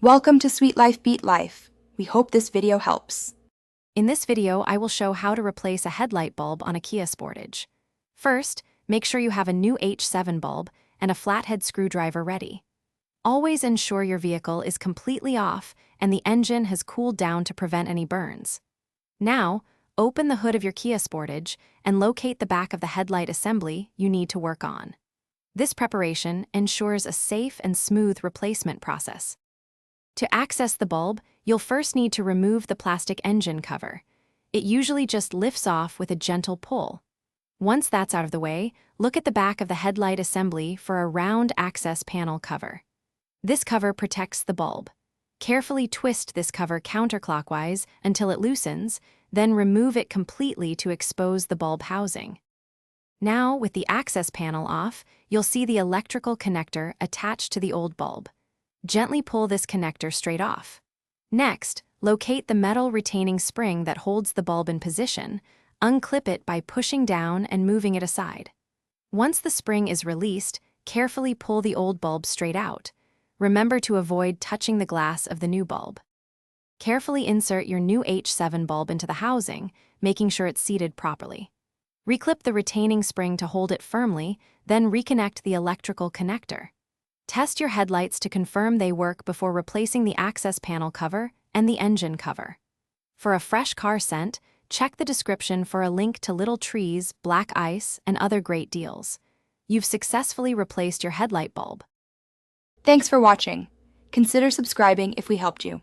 Welcome to Sweet Life Beat Life. We hope this video helps. In this video, I will show how to replace a headlight bulb on a Kia Sportage. First, make sure you have a new H7 bulb and a flathead screwdriver ready. Always ensure your vehicle is completely off and the engine has cooled down to prevent any burns. Now, open the hood of your Kia Sportage and locate the back of the headlight assembly you need to work on. This preparation ensures a safe and smooth replacement process. To access the bulb, you'll first need to remove the plastic engine cover. It usually just lifts off with a gentle pull. Once that's out of the way, look at the back of the headlight assembly for a round access panel cover. This cover protects the bulb. Carefully twist this cover counterclockwise until it loosens, then remove it completely to expose the bulb housing. Now, with the access panel off, you'll see the electrical connector attached to the old bulb. Gently pull this connector straight off. Next, locate the metal retaining spring that holds the bulb in position. Unclip it by pushing down and moving it aside. Once the spring is released, carefully pull the old bulb straight out. Remember to avoid touching the glass of the new bulb. Carefully insert your new H7 bulb into the housing, making sure it's seated properly. Reclip the retaining spring to hold it firmly, then reconnect the electrical connector. Test your headlights to confirm they work before replacing the access panel cover and the engine cover. For a fresh car scent, check the description for a link to little trees, black ice, and other great deals. You've successfully replaced your headlight bulb. Thanks for watching. Consider subscribing if we helped you.